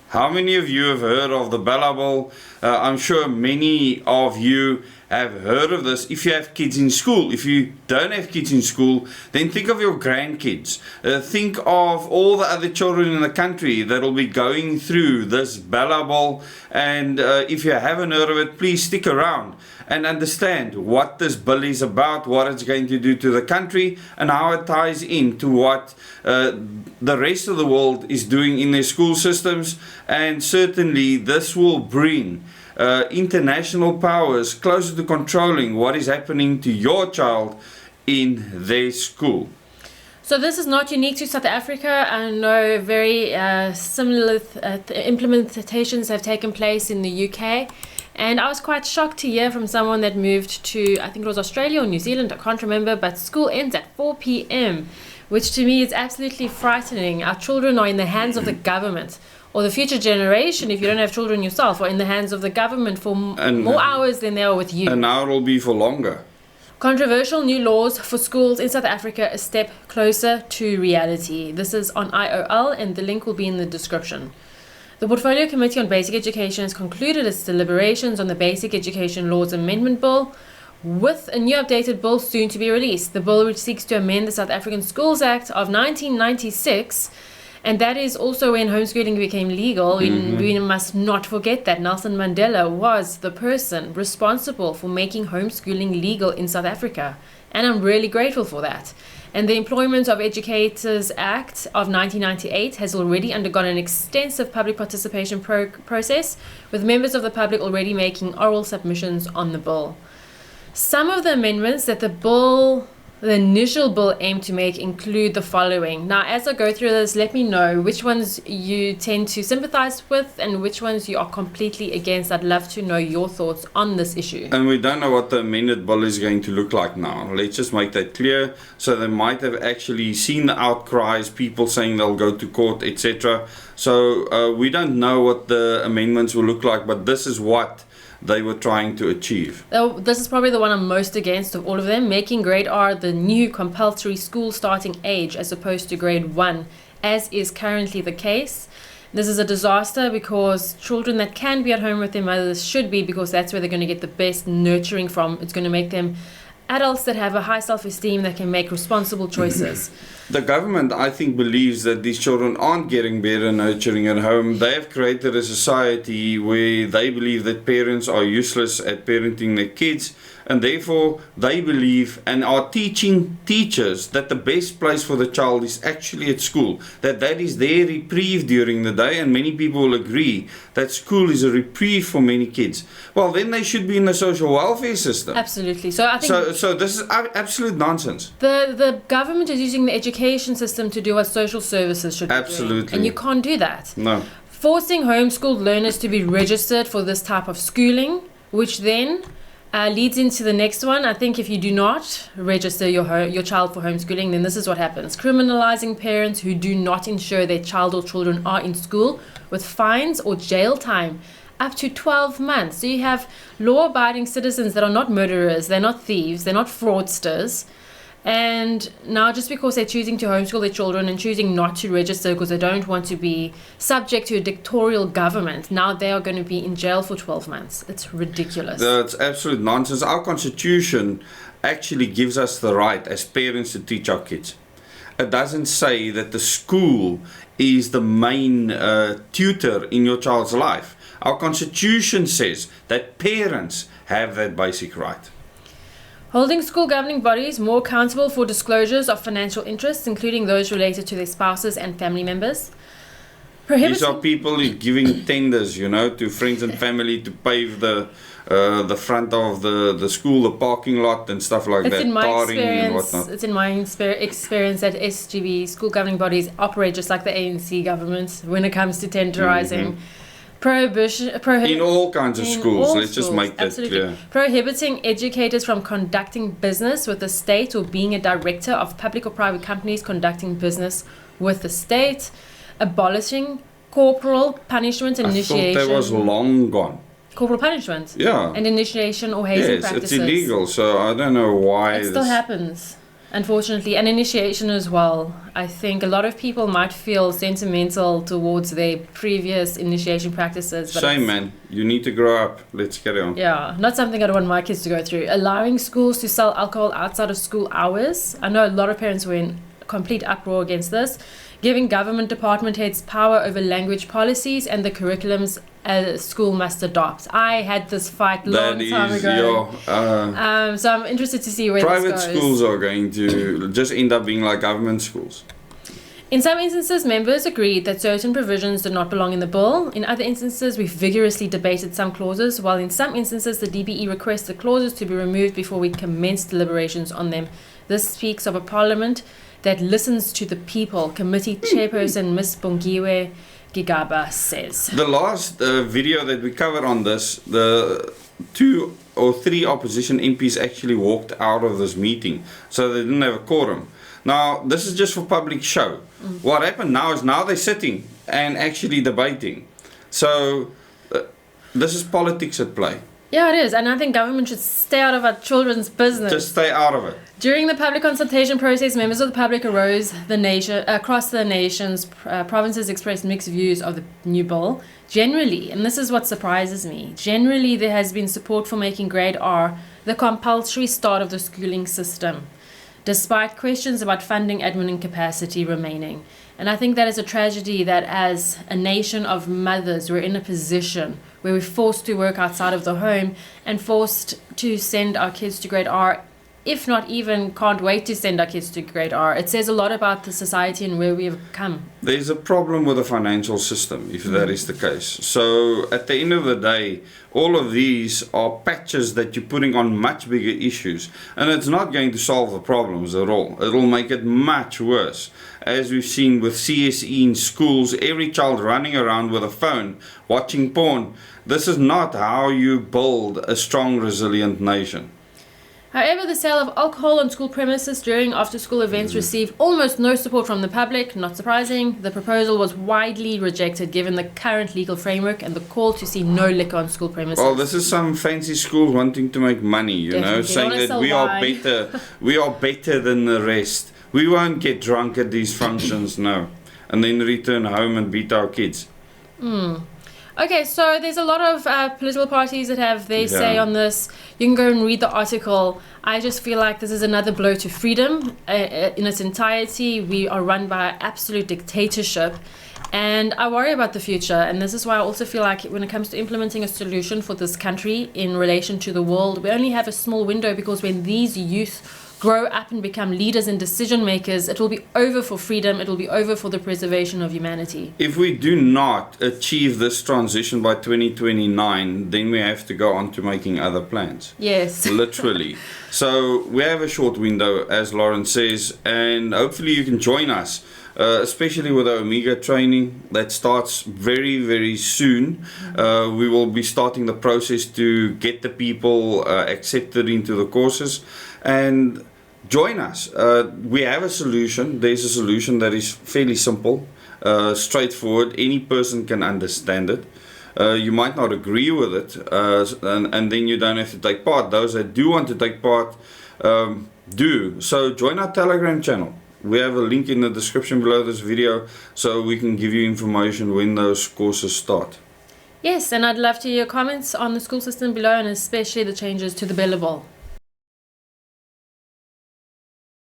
How many of you have heard of the BELA Bill? I'm sure many of you have heard of this if you have kids in school. If you don't have kids in school, then think of your grandkids. Think of all the other children in the country that will be going through this BELA Bill. And if you haven't heard of it, please stick around and understand what this bill is about, what it's going to do to the country, and how it ties into what the rest of the world is doing in their school systems. And certainly this will bring international powers closer to controlling what is happening to your child in their school. So this is not unique to South Africa. I know very similar implementations have taken place in the UK. And I was quite shocked to hear from someone that moved to, I think it was Australia or New Zealand, I can't remember, but school ends at 4 p.m, which to me is absolutely frightening. Our children are in the hands of the government, or the future generation, if you don't have children yourself, are in the hands of the government for more hours than they are with you. And now it will be for longer. Controversial new laws for schools in South Africa, a step closer to reality. This is on IOL, and the link will be in the description. The Portfolio Committee on Basic Education has concluded its deliberations on the Basic Education Laws Amendment Bill, with a new updated bill soon to be released. The bill, which seeks to amend the South African Schools Act of 1996, and that is also when homeschooling became legal. We must not forget that Nelson Mandela was the person responsible for making homeschooling legal in South Africa, and I'm really grateful for that. And the Employment of Educators Act of 1998 has already undergone an extensive public participation process, with members of the public already making oral submissions on the bill. Some of the amendments that the initial bill aimed to make include the following. Now, as I go through this, let me know which ones you tend to sympathize with and which ones you are completely against. I'd love to know your thoughts on this issue. And we don't know what the amended bill is going to look like now. Let's just make that clear. So they might have actually seen the outcries, people saying they'll go to court, etc. So we don't know what the amendments will look like, but this is what they were trying to achieve. This is probably the one I'm most against of all of them, making grade R the new compulsory school starting age as opposed to grade 1, as is currently the case. This is a disaster because children that can be at home with their mothers should be, because that's where they're going to get the best nurturing from. It's going to make them adults that have a high self-esteem, that can make responsible choices. The government, I think, believes that these children aren't getting better nurturing at home. They have created a society where they believe that parents are useless at parenting their kids, and therefore they believe and are teaching teachers that the best place for the child is actually at school, that is their reprieve during the day, and many people will agree that school is a reprieve for many kids. Well, then they should be in the social welfare system. Absolutely. So I think so this is absolute nonsense. The government is using the education system to do what social services should be doing. Absolutely. And you can't do that. No. Forcing homeschooled learners to be registered for this type of schooling, which then leads into the next one. I think if you do not register your child for homeschooling, then this is what happens. Criminalizing parents who do not ensure their child or children are in school, with fines or jail time up to 12 months. So you have law-abiding citizens that are not murderers, they're not thieves, they're not fraudsters. And now just because they're choosing to homeschool their children and choosing not to register because they don't want to be subject to a dictatorial government, now they are going to be in jail for 12 months. It's ridiculous. That's absolute nonsense. Our constitution actually gives us the right as parents to teach our kids. It doesn't say that the school is the main tutor in your child's life. Our constitution says that parents have that basic right. Holding school governing bodies more accountable for disclosures of financial interests, including those related to their spouses and family members. These are people giving tenders, to friends and family to pave the front of the school, the parking lot and stuff like that, tarring and whatnot. It's in my experience that SGB, school governing bodies, operate just like the ANC government when it comes to tenderizing. In all kinds of schools, let's just make that clear. Prohibiting educators from conducting business with the state or being a director of public or private companies conducting business with the state. Abolishing corporal punishment and initiation. I thought that was long gone. Corporal punishment? Yeah. And initiation or hazing practices. Yes, it's illegal, so I don't know why. It still happens. Unfortunately, and initiation as well. I think a lot of people might feel sentimental towards their previous initiation practices. But Shame, man. You need to grow up. Let's carry on. yeah, not something I'd want my kids to go through. Allowing schools to sell alcohol outside of school hours. I know a lot of parents were in complete uproar against this. Giving government department heads power over language policies and the curriculums a school must adopt. I had this fight long time ago. So I'm interested to see where private this goes. schools are going to just end up being like government schools. In some instances, members agreed that certain provisions did not belong in the bill. In other instances, we vigorously debated some clauses, while in some instances, the DBE requested clauses to be removed before we commenced deliberations on them. This speaks of a parliament that listens to the people, Committee Chairperson Ms. Bongiwe Gigaba says. The last video that we covered on this, the 2 or 3 opposition MPs actually walked out of this meeting, so they didn't have a quorum. Now, this is just for public show. What happened now is now they're sitting and actually debating. So, this is politics at play. Yeah, it is, and I think government should stay out of our children's business. Just stay out of it. During the public consultation process, members of the public across the nation's provinces expressed mixed views of the new bill. Generally, and this is what surprises me, generally there has been support for making grade R the compulsory start of the schooling system, despite questions about funding, admin and capacity remaining. And I think that is a tragedy that as a nation of mothers, we're in a position where we're forced to work outside of the home and forced to send our kids to grade R, if not even can't wait to send our kids to grade R. It says a lot about the society and where we have come. There's a problem with the financial system, if that is the case. So at the end of the day, all of these are patches that you're putting on much bigger issues, and it's not going to solve the problems at all. It'll make it much worse. As we've seen with CSE in schools, every child running around with a phone, watching porn. This is not how you build a strong, resilient nation. However, the sale of alcohol on school premises during after-school events received almost no support from the public. Not surprising, the proposal was widely rejected given the current legal framework and the call to see no liquor on school premises. Well, this is some fancy school wanting to make money, you know, saying that we are better than the rest. We won't get drunk at these functions, no, and then return home and beat our kids. Okay, so there's a lot of political parties that have their say on this. You can go and read the article. I just feel like this is another blow to freedom in its entirety. We are run by absolute dictatorship, and I worry about the future. And this is why I also feel like when it comes to implementing a solution for this country in relation to the world, we only have a small window, because when these youth grow up and become leaders and decision makers, it will be over for freedom, it will be over for the preservation of humanity. If we do not achieve this transition by 2029, then we have to go on to making other plans. Yes. Literally. So we have a short window, as Lauren says, and hopefully you can join us, especially with the Omega training that starts very, very soon. We will be starting the process to get the people accepted into the courses, and join us. We have a solution. There's a solution that is fairly simple, straightforward. Any person can understand it. You might not agree with it, and then you don't have to take part. Those that do want to take part do. So join our Telegram channel. We have a link in the description below this video, so we can give you information when those courses start. Yes, and I'd love to hear your comments on the school system below, and especially the changes to the BELA Bill.